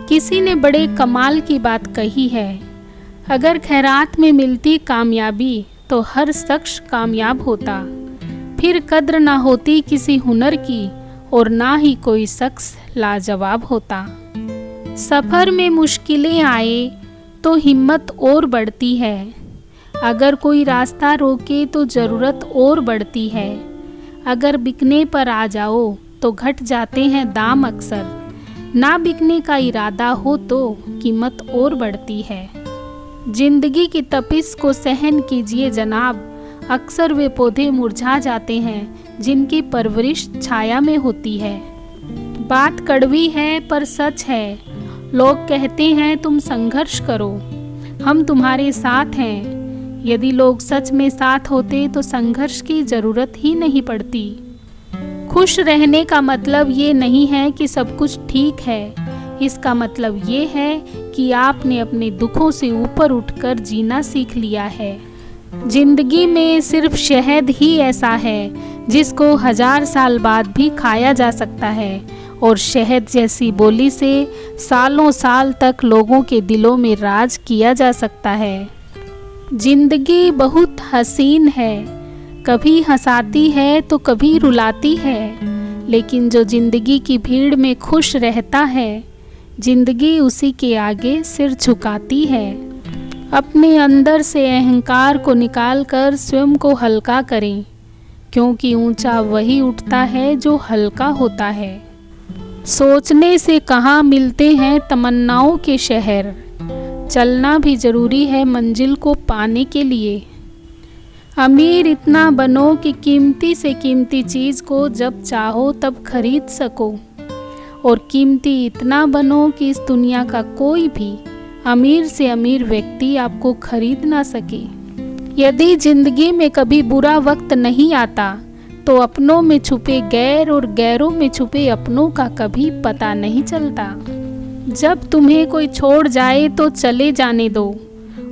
किसी ने बड़े कमाल की बात कही है, अगर खैरात में मिलती कामयाबी तो हर शख्स कामयाब होता, फिर कद्र ना होती किसी हुनर की और ना ही कोई शख्स लाजवाब होता। सफ़र में मुश्किलें आए तो हिम्मत और बढ़ती है, अगर कोई रास्ता रोके तो ज़रूरत और बढ़ती है, अगर बिकने पर आ जाओ तो घट जाते हैं दाम अक्सर, ना बिकने का इरादा हो तो कीमत और बढ़ती है। जिंदगी की तपिश को सहन कीजिए जनाब, अक्सर वे पौधे मुरझा जाते हैं जिनकी परवरिश छाया में होती है। बात कड़वी है पर सच है, लोग कहते हैं तुम संघर्ष करो, हम तुम्हारे साथ हैं। यदि लोग सच में साथ होते तो संघर्ष की ज़रूरत ही नहीं पड़ती। खुश रहने का मतलब ये नहीं है कि सब कुछ ठीक है, इसका मतलब ये है कि आपने अपने दुखों से ऊपर उठकर जीना सीख लिया है। जिंदगी में सिर्फ शहद ही ऐसा है जिसको 1000 साल बाद भी खाया जा सकता है, और शहद जैसी बोली से सालों साल तक लोगों के दिलों में राज किया जा सकता है। जिंदगी बहुत हसीन है, कभी हंसाती है तो कभी रुलाती है, लेकिन जो जिंदगी की भीड़ में खुश रहता है, जिंदगी उसी के आगे सिर झुकाती है। अपने अंदर से अहंकार को निकालकर स्वयं को हल्का करें, क्योंकि ऊंचा वही उठता है जो हल्का होता है। सोचने से कहाँ मिलते हैं तमन्नाओं के शहर, चलना भी ज़रूरी है मंजिल को पाने के लिए। अमीर इतना बनो कि कीमती से कीमती चीज़ को जब चाहो तब खरीद सको, और कीमती इतना बनो कि इस दुनिया का कोई भी अमीर से अमीर व्यक्ति आपको खरीद ना सके। यदि ज़िंदगी में कभी बुरा वक्त नहीं आता तो अपनों में छुपे गैर और गैरों में छुपे अपनों का कभी पता नहीं चलता। जब तुम्हें कोई छोड़ जाए तो चले जाने दो,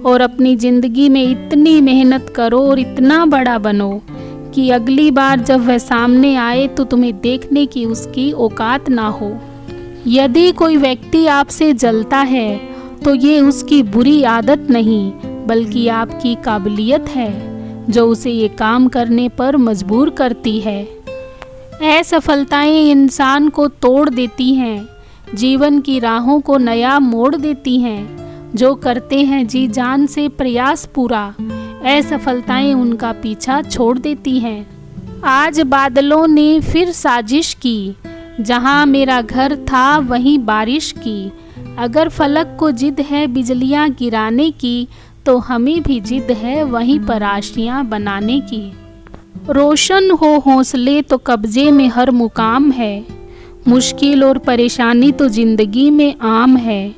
और अपनी ज़िंदगी में इतनी मेहनत करो और इतना बड़ा बनो कि अगली बार जब वह सामने आए तो तुम्हें देखने की उसकी औकात ना हो। यदि कोई व्यक्ति आपसे जलता है तो ये उसकी बुरी आदत नहीं, बल्कि आपकी काबिलियत है जो उसे ये काम करने पर मजबूर करती है। असफलताएं इंसान को तोड़ देती हैं, जीवन की राहों को नया मोड़ देती हैं। जो करते हैं जी जान से प्रयास पूरा, असफलताएं उनका पीछा छोड़ देती हैं। आज बादलों ने फिर साजिश की, जहां मेरा घर था वहीं बारिश की। अगर फलक को जिद है बिजलियां गिराने की, तो हमें भी जिद है वहीं पर आशियां बनाने की। रोशन हो हौसले तो कब्जे में हर मुकाम है, मुश्किल और परेशानी तो जिंदगी में आम है।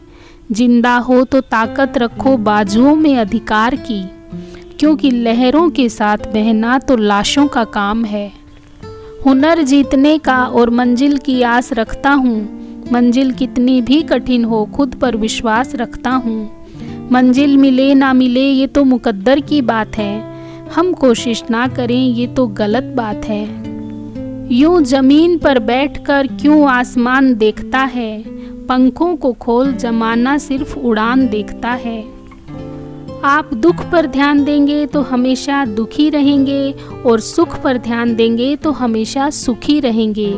जिंदा हो तो ताकत रखो बाजुओं में अधिकार की, क्योंकि लहरों के साथ बहना तो लाशों का काम है। हुनर जीतने का और मंजिल की आस रखता हूँ, मंजिल कितनी भी कठिन हो खुद पर विश्वास रखता हूँ। मंजिल मिले ना मिले ये तो मुकद्दर की बात है, हम कोशिश ना करें ये तो गलत बात है। यूं जमीन पर बैठकर क्यों आसमान देखता है, पंखों को खोल जमाना सिर्फ उड़ान देखता है। आप दुख पर ध्यान देंगे तो हमेशा दुखी रहेंगे, और सुख पर ध्यान देंगे तो हमेशा सुखी रहेंगे,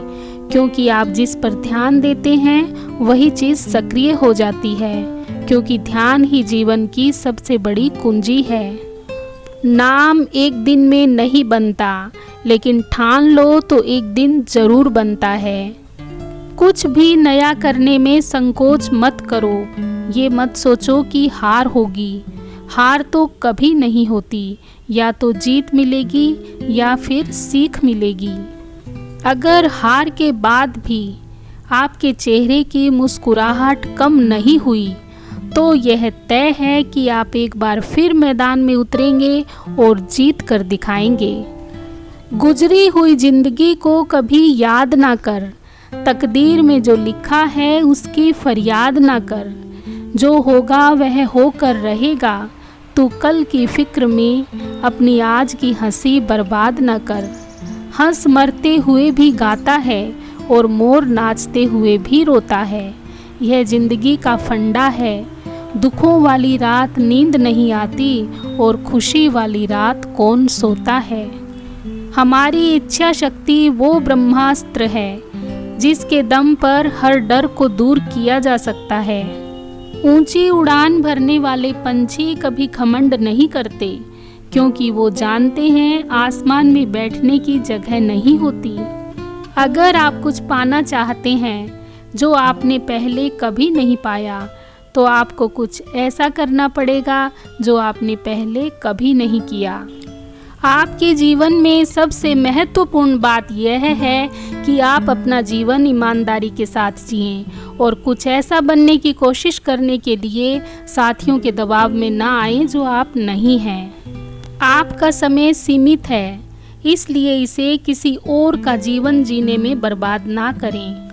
क्योंकि आप जिस पर ध्यान देते हैं वही चीज़ सक्रिय हो जाती है, क्योंकि ध्यान ही जीवन की सबसे बड़ी कुंजी है। नाम एक दिन में नहीं बनता, लेकिन ठान लो तो एक दिन ज़रूर बनता है। कुछ भी नया करने में संकोच मत करो, ये मत सोचो कि हार होगी। हार तो कभी नहीं होती, या तो जीत मिलेगी या फिर सीख मिलेगी। अगर हार के बाद भी आपके चेहरे की मुस्कुराहट कम नहीं हुई, तो यह तय है कि आप एक बार फिर मैदान में उतरेंगे और जीत कर दिखाएंगे। गुजरी हुई जिंदगी को कभी याद ना कर, तकदीर में जो लिखा है उसकी फरियाद ना कर। जो होगा वह होकर रहेगा, तू कल की फिक्र में अपनी आज की हंसी बर्बाद ना कर। हंस मरते हुए भी गाता है और मोर नाचते हुए भी रोता है। यह जिंदगी का फंडा है। दुखों वाली रात नींद नहीं आती और खुशी वाली रात कौन सोता है। हमारी इच्छा शक्ति वो ब्रह्मास्त्र है जिसके दम पर हर डर को दूर किया जा सकता है। ऊंची उड़ान भरने वाले पंछी कभी घमंड नहीं करते, क्योंकि वो जानते हैं आसमान में बैठने की जगह नहीं होती। अगर आप कुछ पाना चाहते हैं जो आपने पहले कभी नहीं पाया, तो आपको कुछ ऐसा करना पड़ेगा जो आपने पहले कभी नहीं किया। आपके जीवन में सबसे महत्वपूर्ण बात यह है कि आप अपना जीवन ईमानदारी के साथ जिएं और कुछ ऐसा बनने की कोशिश करने के लिए साथियों के दबाव में ना आएं जो आप नहीं हैं। आपका समय सीमित है, इसलिए इसे किसी और का जीवन जीने में बर्बाद ना करें।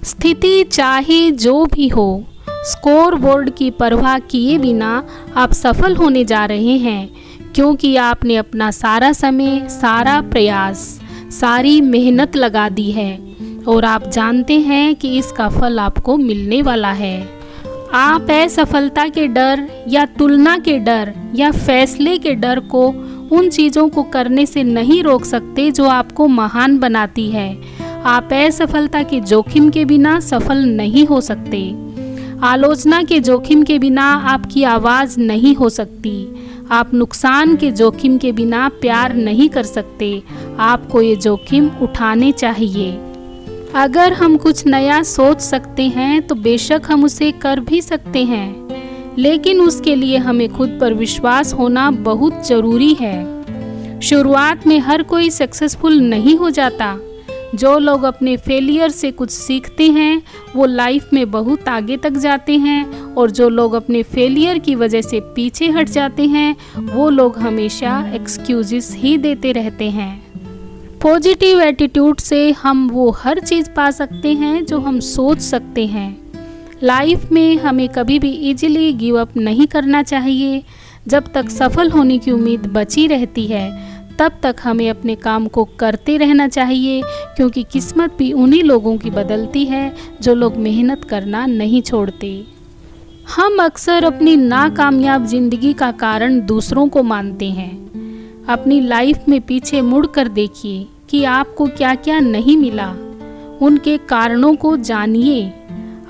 स्थिति चाहे जो भी हो, स्कोर बोर्ड की परवाह किए बिना आप सफल होने जा रहे हैं, क्योंकि आपने अपना सारा समय, सारा प्रयास, सारी मेहनत लगा दी है और आप जानते हैं कि इसका फल आपको मिलने वाला है। आप असफलता के डर या तुलना के डर या फैसले के डर को उन चीज़ों को करने से नहीं रोक सकते जो आपको महान बनाती है। आप असफलता के जोखिम के बिना सफल नहीं हो सकते। आलोचना के जोखिम के बिना आपकी आवाज़ नहीं हो सकती। आप नुकसान के जोखिम के बिना प्यार नहीं कर सकते। आपको ये जोखिम उठाने चाहिए। अगर हम कुछ नया सोच सकते हैं तो बेशक हम उसे कर भी सकते हैं, लेकिन उसके लिए हमें खुद पर विश्वास होना बहुत ज़रूरी है। शुरुआत में हर कोई सक्सेसफुल नहीं हो जाता। जो लोग अपने फेलियर से कुछ सीखते हैं वो लाइफ में बहुत आगे तक जाते हैं, और जो लोग अपने फेलियर की वजह से पीछे हट जाते हैं वो लोग हमेशा एक्सक्यूजेस ही देते रहते हैं। पॉजिटिव एटीट्यूड से हम वो हर चीज़ पा सकते हैं जो हम सोच सकते हैं। लाइफ में हमें कभी भी इजीली गिव अप नहीं करना चाहिए। जब तक सफल होने की उम्मीद बची रहती है तब तक हमें अपने काम को करते रहना चाहिए, क्योंकि किस्मत भी उन्हीं लोगों की बदलती है जो लोग मेहनत करना नहीं छोड़ते। हम अक्सर अपनी नाकामयाब जिंदगी का कारण दूसरों को मानते हैं। अपनी लाइफ में पीछे मुड़कर देखिए कि आपको क्या क्या नहीं मिला। उनके कारणों को जानिए।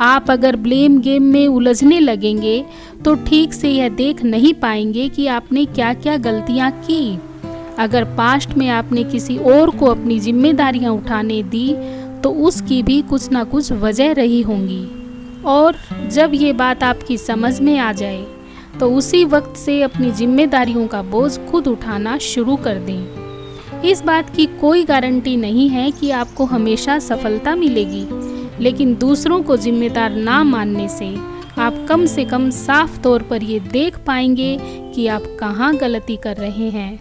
आप अगर ब्लेम गेम में उलझने लगेंगे तो ठीक से यह देख नहीं पाएंगे कि आपने क्या क्या गलतियां की। अगर पास्ट में आपने किसी और को अपनी जिम्मेदारियां उठाने दी तो उसकी भी कुछ ना कुछ वजह रही होंगी, और जब ये बात आपकी समझ में आ जाए तो उसी वक्त से अपनी जिम्मेदारियों का बोझ खुद उठाना शुरू कर दें। इस बात की कोई गारंटी नहीं है कि आपको हमेशा सफलता मिलेगी, लेकिन दूसरों को जिम्मेदार ना मानने से आप कम से कम साफ तौर पर ये देख पाएंगे कि आप कहाँ गलती कर रहे हैं।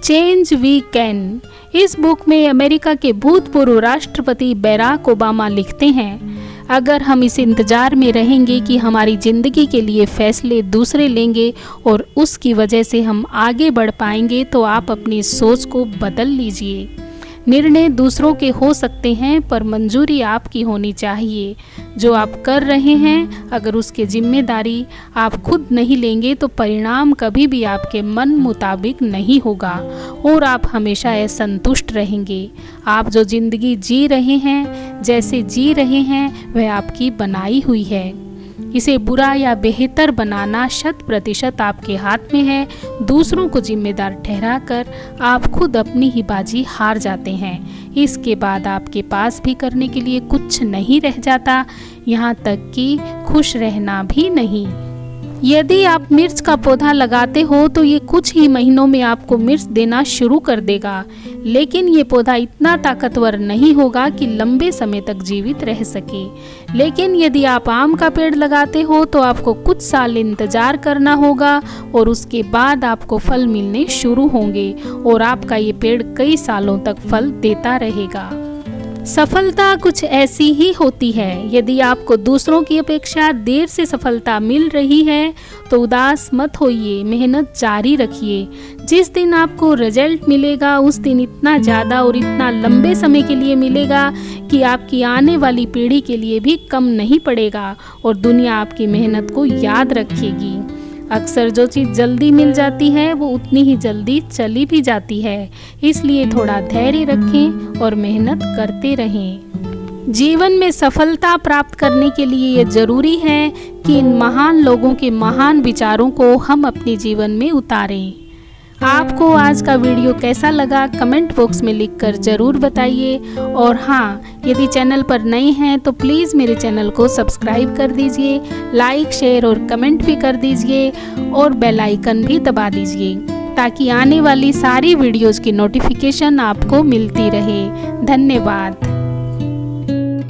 Change we can. इस बुक में अमेरिका के भूतपूर्व राष्ट्रपति बराक ओबामा लिखते हैं, अगर हम इस इंतज़ार में रहेंगे कि हमारी ज़िंदगी के लिए फ़ैसले दूसरे लेंगे और उसकी वजह से हम आगे बढ़ पाएंगे, तो आप अपनी सोच को बदल लीजिए। निर्णय दूसरों के हो सकते हैं, पर मंजूरी आपकी होनी चाहिए। जो आप कर रहे हैं अगर उसकी जिम्मेदारी आप खुद नहीं लेंगे तो परिणाम कभी भी आपके मन मुताबिक नहीं होगा और आप हमेशा असंतुष्ट रहेंगे। आप जो ज़िंदगी जी रहे हैं, जैसे जी रहे हैं, वह आपकी बनाई हुई है। इसे बुरा या बेहतर बनाना 100% आपके हाथ में है। दूसरों को जिम्मेदार ठहराकर आप खुद अपनी ही बाजी हार जाते हैं। इसके बाद आपके पास भी करने के लिए कुछ नहीं रह जाता, यहाँ तक कि खुश रहना भी नहीं। यदि आप मिर्च का पौधा लगाते हो तो ये कुछ ही महीनों में आपको मिर्च देना शुरू कर देगा, लेकिन ये पौधा इतना ताकतवर नहीं होगा कि लंबे समय तक जीवित रह सके। लेकिन यदि आप आम का पेड़ लगाते हो तो आपको कुछ साल इंतजार करना होगा और उसके बाद आपको फल मिलने शुरू होंगे और आपका ये पेड़ कई सालों तक फल देता रहेगा। सफलता कुछ ऐसी ही होती है। यदि आपको दूसरों की अपेक्षा देर से सफलता मिल रही है तो उदास मत होइए, मेहनत जारी रखिए। जिस दिन आपको रिजल्ट मिलेगा उस दिन इतना ज़्यादा और इतना लंबे समय के लिए मिलेगा कि आपकी आने वाली पीढ़ी के लिए भी कम नहीं पड़ेगा और दुनिया आपकी मेहनत को याद रखेगी। अक्सर जो चीज़ जल्दी मिल जाती है वो उतनी ही जल्दी चली भी जाती है, इसलिए थोड़ा धैर्य रखें और मेहनत करते रहें। जीवन में सफलता प्राप्त करने के लिए ये ज़रूरी है कि इन महान लोगों के महान विचारों को हम अपने जीवन में उतारें। आपको आज का वीडियो कैसा लगा कमेंट बॉक्स में लिखकर ज़रूर बताइए। और हाँ, यदि चैनल पर नए हैं तो प्लीज़ मेरे चैनल को सब्सक्राइब कर दीजिए, लाइक शेयर और कमेंट भी कर दीजिए और बेल आइकन भी दबा दीजिए ताकि आने वाली सारी वीडियोज़ की नोटिफिकेशन आपको मिलती रहे। धन्यवाद।